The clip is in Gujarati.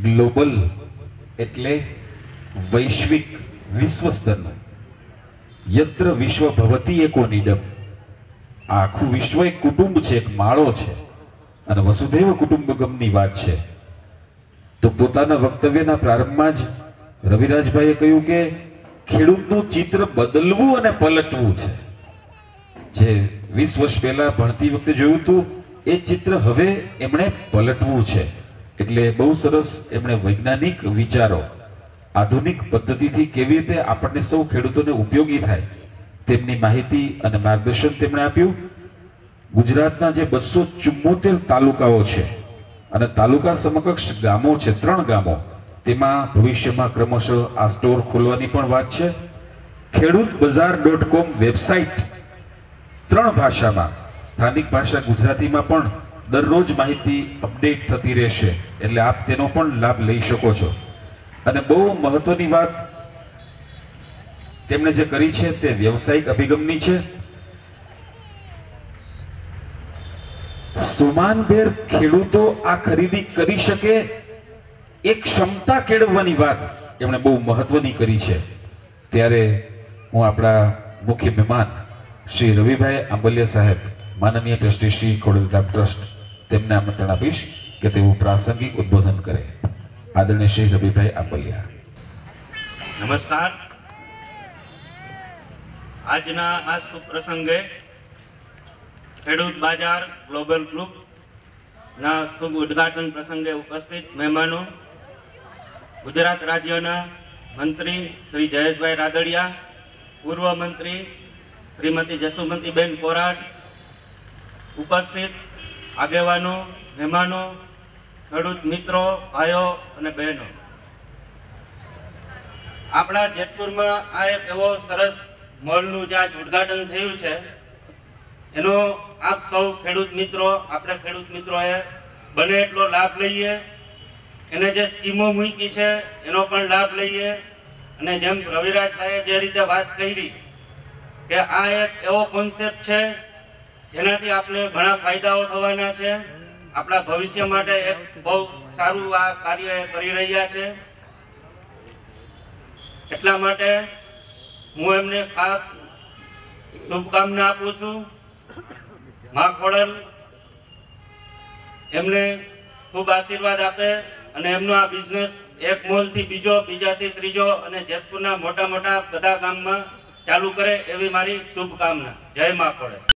ગ્લોબલ એટલે વૈશ્વિક વિશ્વ સ્તરનું. યત્ર વિશ્વ ભવતી એકો નિડમ. આખું વિશ્વ એક કુટુંબ છે, એક માળો છે અને વસુધૈવ કુટુંબકમની વાત છે. તો પોતાના વક્તવ્યના પ્રારંભમાં જ રવિરાજભાઈએ કહ્યું કે ખેડૂતનું ચિત્ર બદલવું અને પલટવું છે. જે 20 વર્ષ પહેલા ભણતી વખતે જોયું હતું એ ચિત્ર હવે એમણે પલટવું છે. એટલે બહુ સરસ એમણે વૈજ્ઞાનિક વિચારો આધુનિક પદ્ધતિથી કેવી રીતે આપણને સૌ ખેડૂતોને ઉપયોગી થાય તેમની માહિતી અને માર્ગદર્શન તેમણે આપ્યું. ગુજરાતના જે 274 તાલુકાઓ છે અને તાલુકા સમકક્ષ ગામો છે, 3 ગામો, તેમાં ભવિષ્યમાં ક્રમશઃ આ સ્ટોર ખોલવાની પણ વાત છે. ખેડૂતબજાર.com વેબસાઇટ 3 ભાષામાં, સ્થાનિક ભાષા ગુજરાતીમાં પણ દરરોજ માહિતી અપડેટ થતી રહેશે, એટલે આપ તેનો પણ લાભ લઈ શકો છો. અને બહુ મહત્વની વાત તેમણે જે કરી છે તે વ્યવસાયિક અભિગમની છે. સમાનભેર ખેડૂતો આ ખરીદી કરી શકે એ ક્ષમતા કેળવવાની વાત એમણે બહુ મહત્વની કરી છે. ત્યારે હું આપણા મુખ્ય મહેમાન શ્રી રવિભાઈ આંબલિયા સાહેબ, માનનીય ટ્રસ્ટી શ્રી ખોડલધામ ટ્રસ્ટ, તેમને આમંત્રણ આપીશ કે તેઓ પ્રાસંગિક ઉદ્બોધન કરે. આદરણીય શ્રી રવિભાઈ આંબલિયા. નમસ્કાર. આજના આ શુભ પ્રસંગે ખેડૂત બજાર ગ્લોબલ ગ્રુપ ના શુભ ઉદ્ઘાટન પ્રસંગે ઉપસ્થિત મહેમાનો, ગુજરાત રાજ્યના મંત્રી શ્રી જયેશભાઈ રાદડિયા, પૂર્વ મંત્રી શ્રીમતી જસુમતીબેન કોરાટ, ઉપસ્થિત આગેવાનો, મહેમાનો, ખેડૂત મિત્રો, ભાઈઓ અને બહેનો, આપણા જેતપુરમાં આ એક એવો સરસ મોલનું જે આજ ઉદ્ઘાટન થયું છે એનો આપ સૌ ખેડૂત મિત્રો, આપણે ખેડૂત મિત્રોએ બને એટલો લાભ લઈએ. એને જે સ્કીમો મૂકી છે એનો પણ લાભ લઈએ. અને જેમ રવિરાજભાઈએ જે રીતે વાત કરી કે આ એક એવો કોન્સેપ્ટ છે જેનાથી આપણે ઘણા ફાયદાઓ થવાના છે. આપણા ભવિષ્ય માટે એક બહુ સારું આ કાર્ય કરી રહ્યા છે. એટલા માટે હું એમને ખાસ શુભકામના આપું છું. માં ખોડલ એમને ખૂબ આશીર્વાદ આપે અને એમનો આ બિઝનેસ એક મોલથી બીજો, બીજાથી ત્રીજો અને જેતપુરના મોટા મોટા બધા ગામમાં ચાલુ કરે એવી મારી શુભકામના. જય માં ખોડલ.